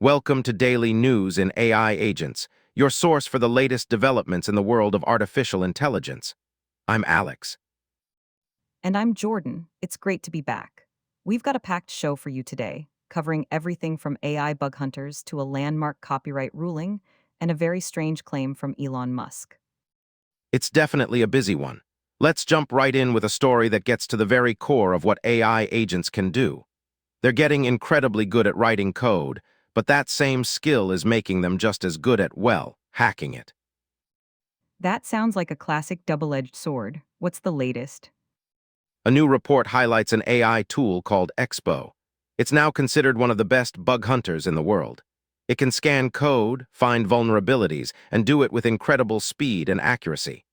Welcome to Daily News in AI Agents, your source for the latest developments in the world of artificial intelligence. I'm Alex. And I'm Jordan. It's great to be back. We've got a packed show for you today, covering everything from AI bug hunters to a landmark copyright ruling and a very strange claim from Elon Musk. It's definitely a busy one. Let's jump right in with a story that gets to the very core of what AI agents can do. They're getting incredibly good at writing code, but that same skill is making them just as good at, well, hacking it. That sounds like a classic double-edged sword. What's the latest? A new report highlights an AI tool called Expo. It's now considered one of the best bug hunters in the world. It can scan code, find vulnerabilities, and do it with incredible speed and accuracy.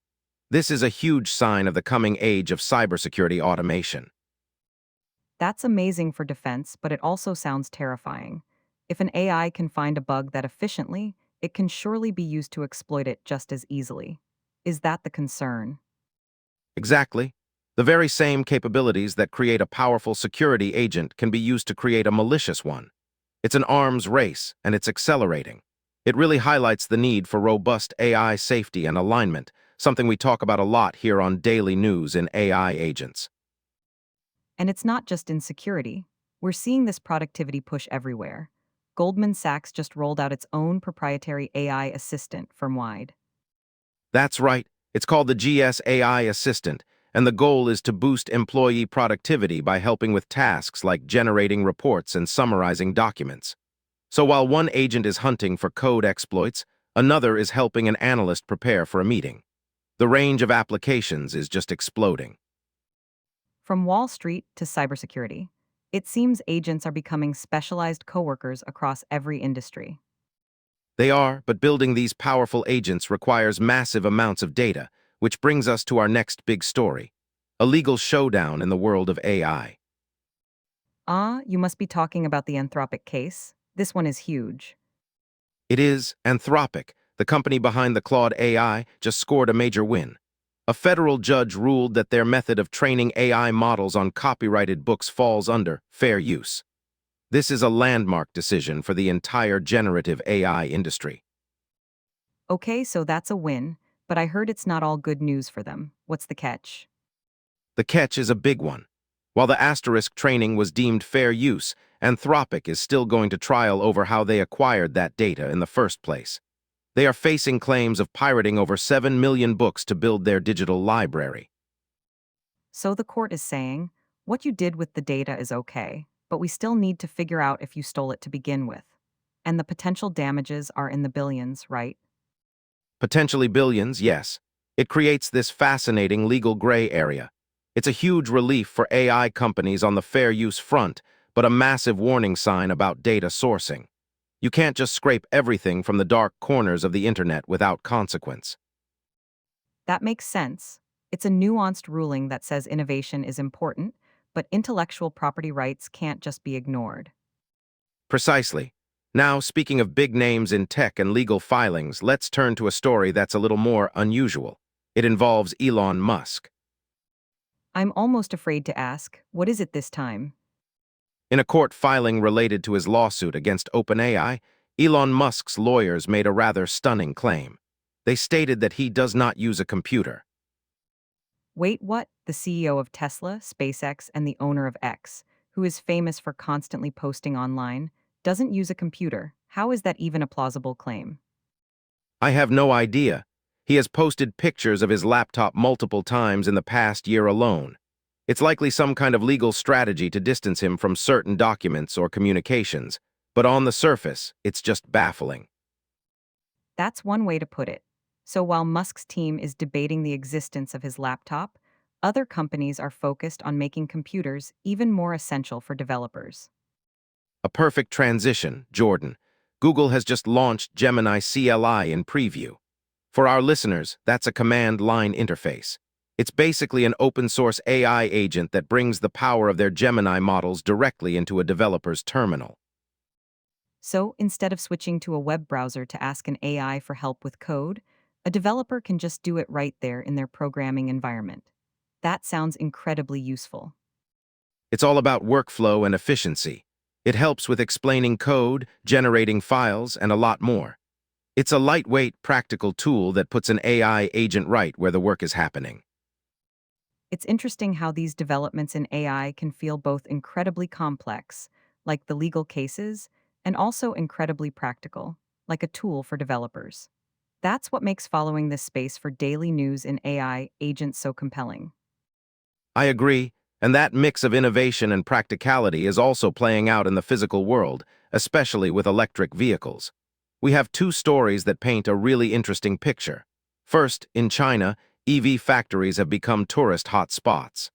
This is a huge sign of the coming age of cybersecurity automation. That's amazing for defense, but it also sounds terrifying. If an AI can find a bug that efficiently, it can surely be used to exploit it just as easily. Is that the concern? Exactly. The very same capabilities that create a powerful security agent can be used to create a malicious one. It's an arms race, and it's accelerating. It really highlights the need for robust AI safety and alignment, something we talk about a lot here on Daily News in AI Agents. And it's not just in security. We're seeing this productivity push everywhere. Goldman Sachs just rolled out its own proprietary AI assistant firm-wide. That's right. It's called the GS Assistant, and the goal is to boost employee productivity by helping with tasks like generating reports and summarizing documents. So while one agent is hunting for code exploits, another is helping an analyst prepare for a meeting. The range of applications is just exploding. From Wall Street to cybersecurity, it seems agents are becoming specialized coworkers across every industry. They are, but building these powerful agents requires massive amounts of data, which brings us to our next big story: a legal showdown in the world of AI. Ah, you must be talking about the Anthropic case. This one is huge. It is Anthropic, the company behind the Claude AI, just scored a major win. A federal judge ruled that their method of training AI models on copyrighted books falls under fair use. This is a landmark decision for the entire generative AI industry. Okay, so that's a win, but I heard it's not all good news for them. What's the catch? The catch is a big one. While the asterisk training was deemed fair use, Anthropic is still going to trial over how they acquired that data in the first place. They are facing claims of pirating over 7 million books to build their digital library. So the court is saying, what you did with the data is okay, but we still need to figure out if you stole it to begin with. And the potential damages are in the billions, right? Potentially billions, yes. It creates this fascinating legal gray area. It's a huge relief for AI companies on the fair use front, but a massive warning sign about data sourcing. You can't just scrape everything from the dark corners of the internet without consequence. That makes sense. It's a nuanced ruling that says innovation is important, but intellectual property rights can't just be ignored. Precisely. Now, speaking of big names in tech and legal filings, let's turn to a story that's a little more unusual. It involves Elon Musk. I'm almost afraid to ask, what is it this time? In a court filing related to his lawsuit against OpenAI, Elon Musk's lawyers made a rather stunning claim. They stated that he does not use a computer. Wait, what? The CEO of Tesla, SpaceX, and the owner of X, who is famous for constantly posting online, doesn't use a computer. How is that even a plausible claim? I have no idea. He has posted pictures of his laptop multiple times in the past year alone. It's likely some kind of legal strategy to distance him from certain documents or communications, but on the surface, it's just baffling. That's one way to put it. So while Musk's team is debating the existence of his laptop, other companies are focused on making computers even more essential for developers. A perfect transition, Jordan. Google has just launched Gemini CLI in preview. For our listeners, that's a command line interface. It's basically an open-source AI agent that brings the power of their Gemini models directly into a developer's terminal. So instead of switching to a web browser to ask an AI for help with code, a developer can just do it right there in their programming environment. That sounds incredibly useful. It's all about workflow and efficiency. It helps with explaining code, generating files, and a lot more. It's a lightweight, practical tool that puts an AI agent right where the work is happening. It's interesting how these developments in AI can feel both incredibly complex, like the legal cases, and also incredibly practical, like a tool for developers. That's what makes following this space for daily news in AI agents so compelling. I agree, and that mix of innovation and practicality is also playing out in the physical world, especially with electric vehicles. We have two stories that paint a really interesting picture. First, in China, EV factories have become tourist hotspots.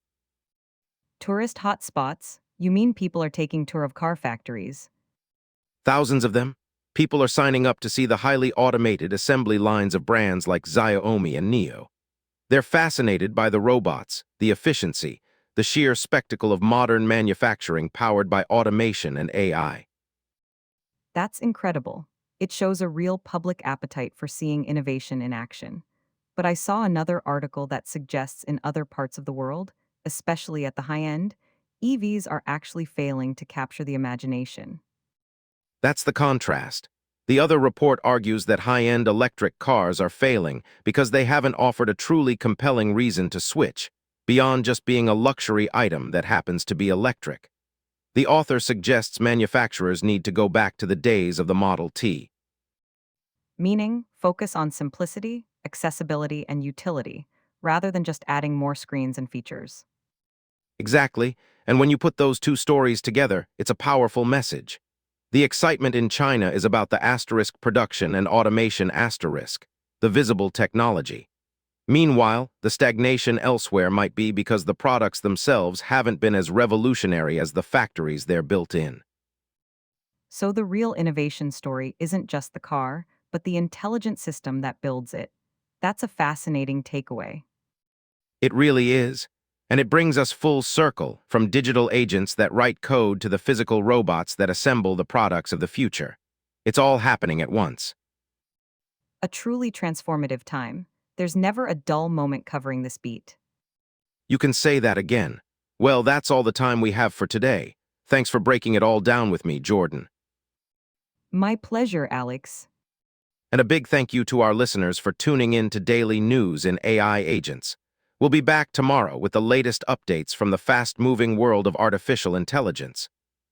Tourist hotspots? You mean people are taking tour of car factories? Thousands of them. People are signing up to see the highly automated assembly lines of brands like Xiaomi and NIO. They're fascinated by the robots, the efficiency, the sheer spectacle of modern manufacturing powered by automation and AI. That's incredible. It shows a real public appetite for seeing innovation in action. But I saw another article that suggests in other parts of the world, especially at the high end, EVs are actually failing to capture the imagination. That's the contrast. The other report argues that high-end electric cars are failing because they haven't offered a truly compelling reason to switch, beyond just being a luxury item that happens to be electric. The author suggests manufacturers need to go back to the days of the Model T. Meaning, focus on simplicity, accessibility, and utility, rather than just adding more screens and features. Exactly, and when you put those two stories together, it's a powerful message. The excitement in China is about the asterisk production and automation asterisk, the visible technology. Meanwhile, the stagnation elsewhere might be because the products themselves haven't been as revolutionary as the factories they're built in. So the real innovation story isn't just the car, but the intelligent system that builds it. That's a fascinating takeaway. It really is. And it brings us full circle, from digital agents that write code to the physical robots that assemble the products of the future. It's all happening at once. A truly transformative time. There's never a dull moment covering this beat. You can say that again. Well, that's all the time we have for today. Thanks for breaking it all down with me, Jordan. My pleasure, Alex. And a big thank you to our listeners for tuning in to Daily News in AI Agents. We'll be back tomorrow with the latest updates from the fast-moving world of artificial intelligence.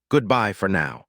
Goodbye for now.